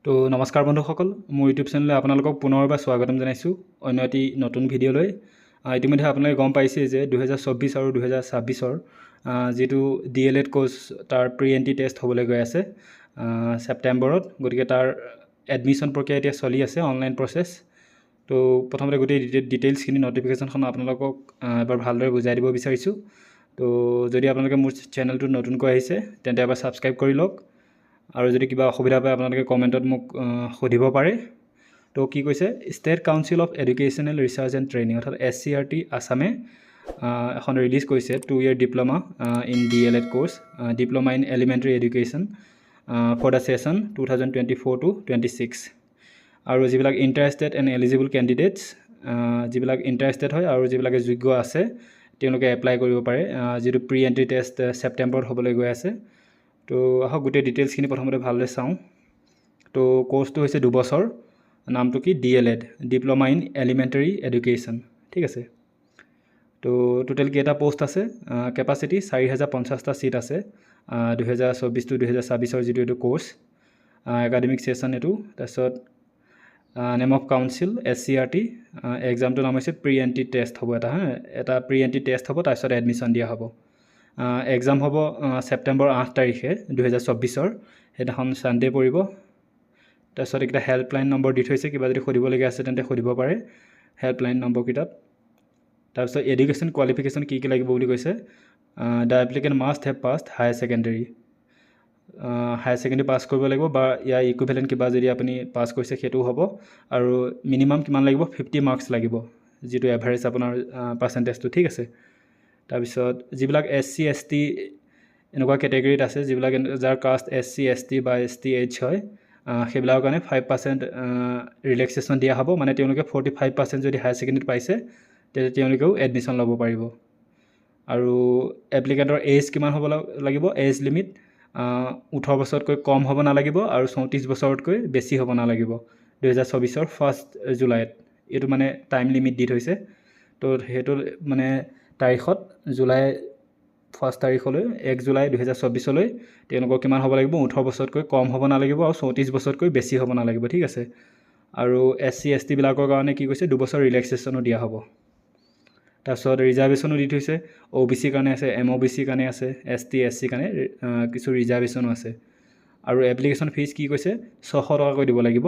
তো নমস্কাৰ বন্ধুসকল, মোৰ ইউটিউব চেনেললৈ আপোনালোকক পুনৰবাৰ স্বাগতম জনাইছোঁ অন্য এটি নতুন ভিডিঅ'লৈ। ইতিমধ্যে আপোনালোকে গম পাইছে যে 2024 আৰু 2026 যিটো DLED কোৰ্চ তাৰ প্ৰি এণ্ট্ৰি টেষ্ট হ'বলৈ গৈ আছে ছেপ্টেম্বৰত। গতিকে তাৰ এডমিশ্যন প্ৰক্ৰিয়া এতিয়া চলি আছে, অনলাইন প্ৰচেছ। তো প্ৰথমতে গোটেই ডিটেইলছখিনি ন'টিফিকেশ্যনখন আপোনালোকক এবাৰ ভালদৰে বুজাই দিব বিচাৰিছোঁ। তো যদি আপোনালোকে মোৰ চেনেলটো নতুনকৈ আহিছে তেন্তে এবাৰ ছাবস্ক্ৰাইব কৰি লওক, আৰু যদি কিবা অসুবিধা পায় আপোনালোকে কমেণ্টত মোক সুধিব পাৰে। তো কি কৈছে, state council of educational research and training অৰ্থাৎ SCRT আছামে এখন ৰিলিজ কৰিছে 2 year diploma in DLED course, diploma in elementary education for the session 2024-26। আৰু যিবিলাক ইণ্টাৰেষ্টেড এণ্ড এলিজিবল কেণ্ডিডেটছ, যিবিলাক ইণ্টাৰেষ্টেড হয় আৰু যিবিলাকে যোগ্য আছে তেওঁলোকে এপ্লাই কৰিব পাৰে। যিটো প্ৰি এণ্ট্ৰি টেষ্ট ছেপ্টেম্বৰত হ'বলৈ গৈ আছে। তো আহক গোটেই ডিটেইলছখিনি প্ৰথমতে ভালদৰে চাওঁ। তো কোৰ্চটো হৈছে 2 বছৰ, নামটো কি DLED, diploma in elementary education, ঠিক আছে। তো টোটেল কেইটা পোষ্ট আছে, কেপাচিটি 4050টা ছিট আছে 2024-2026 যিটো এইটো কোৰ্চ, একাডেমিক ছেশ্যন এইটো। তাৰপিছত নেম অফ কাউন্সিল SCRT, এক্সামটোৰ নাম হৈছে প্ৰি এণ্ট্ৰি টেষ্ট হ'ব এটা প্ৰি এণ্ট্ৰি টেষ্ট হ'ব, তাৰপিছত এডমিশ্যন দিয়া হ'ব। এক্সাম হ'ব ছেপ্টেম্বৰ 8 তাৰিখে 2024, সেইদিনাখন ছানডে পৰিব। তাৰপিছত এইকেইটা হেল্পলাইন নম্বৰ দি থৈছে, কিবা যদি সুধিবলগীয়া আছে তেন্তে সুধিব পাৰে হেল্পলাইন নম্বৰকেইটাত। তাৰপিছত এডুকেশ্যন কোৱালিফিকেশ্যন কি লাগিব বুলি কৈছে, the applicant must have passed higher secondary, higher secondary pass কৰিব লাগিব, বা ইয়াৰ ইকুইভেলেণ্ট কিবা যদি আপুনি পাছ কৰিছে সেইটোও হ'ব। আৰু মিনিমাম কিমান লাগিব, 50 মাৰ্কছ লাগিব, যিটো এভাৰেজ আপোনাৰ পাৰ্চেণ্টেজটো, ঠিক আছে। তাৰপিছত যিবিলাক SC ST এনেকুৱা কেটেগৰীত আছে, যিবিলাক যাৰ কাষ্ট SC ST বা STH হয়, সেইবিলাকৰ কাৰণে 5% ৰিলেক্সেশ্যন দিয়া হ'ব। মানে তেওঁলোকে 45% যদি হায়াৰ ছেকেণ্ডেৰীত পাইছে তেতিয়া তেওঁলোকেও এডমিশ্যন ল'ব পাৰিব। আৰু এপ্লিকেণ্টৰ এজ কিমান হ'ব লাগিব, এজ লিমিট 18 বছৰতকৈ কম হ'ব নালাগিব, আৰু 34 বছৰতকৈ বেছি হ'ব নালাগিব 2024 1 জুলাইত। এইটো মানে টাইম লিমিট দি থৈছে। তো সেইটো মানে তাৰিখত জুলাই 1 তাৰিখলৈ 1 জুলাই 2024 তেওঁলোকৰ কিমান হ'ব লাগিব, 18 বছৰতকৈ কম হ'ব নালাগিব, আৰু 34 বছৰতকৈ বেছি হ'ব নালাগিব, ঠিক আছে। আৰু SC ST বিলাকৰ কাৰণে কি কৈছে, 2 বছৰ ৰিলেক্সেশ্যনো দিয়া হ'ব। তাৰপিছত ৰিজাৰ্ভেশ্যনো দি থৈছে, OBC কাৰণে আছে, MOBC কাৰণে আছে, ST SC কাৰণে কিছু ৰিজাৰ্ভেশ্যনো আছে। আৰু এপ্লিকেশ্যন ফিজ কি কৈছে, 600 টকাকৈ দিব লাগিব।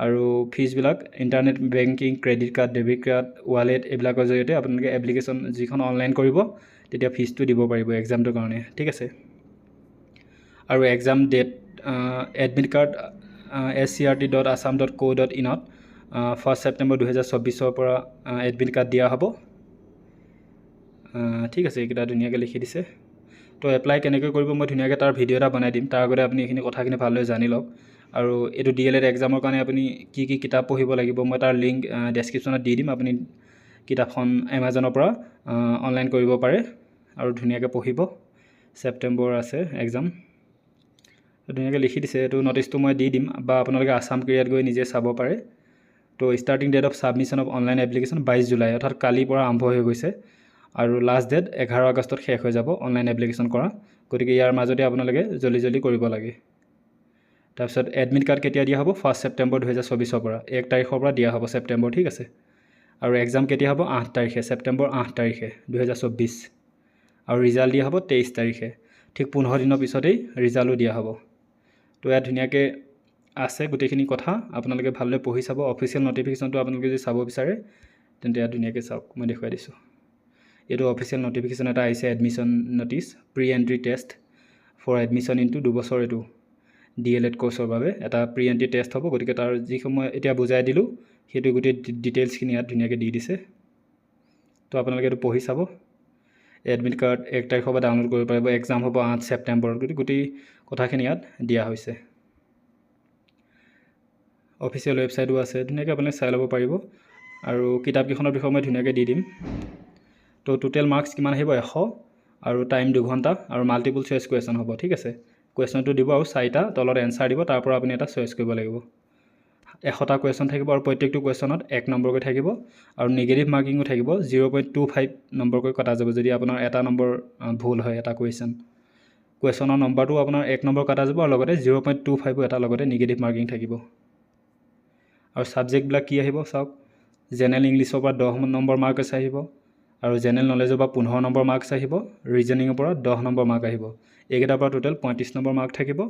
আৰু ফিজবিলাক internet banking, credit card, debit card, wallet এইবিলাকৰ জৰিয়তে আপোনালোকে এপ্লিকেশ্যন যিখন অনলাইন কৰিব তেতিয়া ফিজটো দিব পাৰিব এক্সামটোৰ কাৰণে, ঠিক আছে। আৰু exam date, admit card scrt.assam.co.in 1 September 2024 পৰা এডমিট কাৰ্ড দিয়া হ'ব, ঠিক আছে। এইকেইটা ধুনীয়াকৈ লিখি দিছে। তো এপ্লাই কেনেকৈ কৰিব মই ধুনীয়াকৈ তাৰ ভিডিঅ' এটা বনাই দিম, তাৰ আগতে আপুনি এইখিনি কথাখিনি ভালদৰে জানি লওক। আৰু এইটো DLED এক্সামৰ কাৰণে আপুনি কি কি কিতাপ পঢ়িব লাগিব মই তাৰ লিংক ডেছক্ৰিপশ্যনত দি দিম। আপুনি কিতাপখন এমাজনৰ পৰা অনলাইন কৰিব পাৰে আৰু ধুনীয়াকৈ পঢ়িব। ছেপ্টেম্বৰ আছে এক্সাম, ধুনীয়াকৈ লিখি দিছে। এইটো নটিচটো মই দি দিম, বা আপোনালোকে আছাম কেৰিয়াৰত গৈ নিজে চাব পাৰে। তো starting date of submission of online application 22 July, অৰ্থাৎ কালিৰ পৰা আৰম্ভ হৈ গৈছে, আৰু লাষ্ট ডেট 11 আগষ্টত শেষ হৈ যাব অনলাইন এপ্লিকেশ্যন কৰা। গতিকে ইয়াৰ মাজতে আপোনালোকে জল্দি কৰিব লাগে। তাৰপিছত এডমিট কাৰ্ড কেতিয়া দিয়া হ'ব, 1 ছেপ্টেম্বৰ 2024 পৰা 1 তাৰিখৰ পৰা দিয়া হ'ব ছেপ্টেম্বৰ, ঠিক আছে। আৰু এক্সাম কেতিয়া হ'ব, 8 তাৰিখে, ছেপ্টেম্বৰ 8 তাৰিখে 2024। আৰু ৰিজাল্ট দিয়া হ'ব 23 তাৰিখে, ঠিক 15 দিনৰ পিছতেই ৰিজাল্টো দিয়া হ'ব। তো ইয়াত ধুনীয়াকৈ আছে গোটেইখিনি কথা, আপোনালোকে ভালদৰে পঢ়ি চাব। অফিচিয়েল ন'টিফিকেশ্যনটো আপোনালোকে যদি চাব বিচাৰে তেন্তে ইয়াত ধুনীয়াকৈ চাওক, মই দেখুৱাই দিছোঁ। এইটো অফিচিয়েল ন'টিফিকেশ্যন এটা আহিছে, admission notice, pre entry test for admission into 2 বছৰ এইটো DLED কোৰ্চৰ বাবে এটা প্ৰি এণ্ট্ৰি টেষ্ট হ'ব। গতিকে তাৰ যিসমূহ এতিয়া বুজাই দিলোঁ সেইটো গোটেই ডিটেইলছখিনি ইয়াত ধুনীয়াকৈ দি দিছে। তো আপোনালোকে এইটো পঢ়ি চাব। এডমিট কাৰ্ড 1 তাৰিখৰ পৰা ডাউনলোড কৰিব পাৰিব। এক্সাম হ'ব 8 ছেপ্টেম্বৰত। গতিকে গোটেই কথাখিনি ইয়াত দিয়া হৈছে। অফিচিয়েল ৱেবছাইটো আছে, ধুনীয়াকৈ আপোনালোকে চাই ল'ব পাৰিব। আৰু কিতাপকেইখনৰ বিষয়ে মই ধুনীয়াকৈ দি দিম। তো টোটেল মাৰ্কছ কিমান আহিব, 100, আৰু টাইম 2 ঘণ্টা, আৰু মাল্টিপুল চইচ কুৱেশ্যন হ'ব, ঠিক আছে। কুৱেশ্যনটো দিব আৰু 4টা তলত এনচাৰ দিব, তাৰ পৰা আপুনি এটা চইচ কৰিব লাগিব। 100টা কুৱেশ্যন থাকিব, আৰু প্ৰত্যেকটো কুৱেশ্যনত 1 নম্বৰকৈ থাকিব, আৰু নিগেটিভ মাৰ্কিঙো থাকিব, 0.25 নম্বৰকৈ কটা যাব যদি আপোনাৰ এটা নম্বৰ ভুল হয় এটা কুৱেশ্যন। কুৱেশ্যনৰ নম্বৰটো আপোনাৰ 1 নম্বৰ কাটা যাব আৰু লগতে 0.25 এটা লগতে নিগেটিভ মাৰ্কিং থাকিব আৰু ছাবজেক্টবিলাক কি আহিব চাওক জেনেৰেল ইংলিছৰ পৰা 10 নম্বৰ মাৰ্কছ আহিব আৰু জেনেৰেল নলেজৰ পৰা 15 নম্বৰ মাৰ্কছ আহিব ৰিজনিঙৰ পৰা 10 নম্বৰ মাৰ্ক আহিব এইকেইটাৰ পৰা টোটেল 35 নম্বৰ মাৰ্ক থাকিব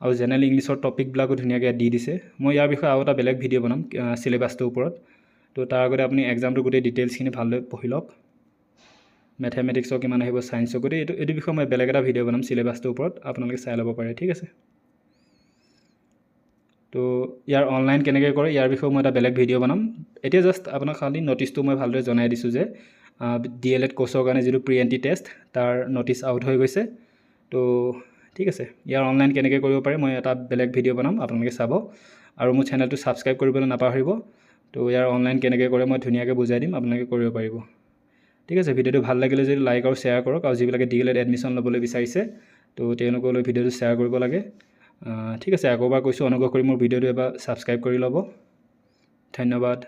আৰু জেনেৰেল ইংলিছৰ টপিকবিলাকো ধুনীয়াকৈ দি দিছে মই ইয়াৰ বিষয়ে আৰু এটা বেলেগ ভিডিঅ' বনাম চিলেবাছটোৰ ওপৰত তো তাৰ আগতে আপুনি এক্সামটো গোটেই ডিটেইলছখিনি ভালদৰে পঢ়ি লওক মেথমেটিক্সৰ কিমান আহিব ছায়েন্সৰ গোটেই এইটো বিষয়ে মই বেলেগ এটা ভিডিঅ' বনাম চিলেবাছটোৰ ওপৰত আপোনালোকে চাই ল'ব পাৰে ঠিক আছে তো ইয়াৰ অনলাইন কেনেকৈ কৰে ইয়াৰ বিষয়ে মই এটা বেলেগ ভিডিঅ' বনাম এতিয়া জাষ্ট আপোনাক খালি নটিচটো মই ভালদৰে জনাই দিছোঁ যে DLED কোৰ্চৰ কাৰণে যিটো প্ৰি এণ্ট্ৰি টেষ্ট তাৰ নটিচ আউট হৈ গৈছে তো ঠিক আছে ইয়াৰ অনলাইন কেনেকৈ কৰিব পাৰে মই এটা বেলেগ ভিডিঅ' বনাম আপোনালোকে চাব আৰু মোৰ চেনেলটো ছাবস্ক্ৰাইব কৰিবলৈ নাপাহৰিব তো ইয়াৰ অনলাইন কেনেকৈ কৰে মই ধুনীয়াকৈ বুজাই দিম আপোনালোকে কৰিব পাৰিব ঠিক আছে ভিডিঅ'টো ভাল লাগিলে যদি লাইক আৰু শ্বেয়াৰ কৰক আৰু যিবিলাকে DLED এডমিশ্যন ল'বলৈ বিচাৰিছে তো তেওঁলোকলৈ ভিডিঅ'টো শ্বেয়াৰ কৰিব লাগে ঠিক আছে আকৌবাৰ কৈছোঁ অনুগ্ৰহ কৰি মোৰ ভিডিঅ'টো এবাৰ ছাবস্ক্ৰাইব কৰি ল'ব ধন্যবাদ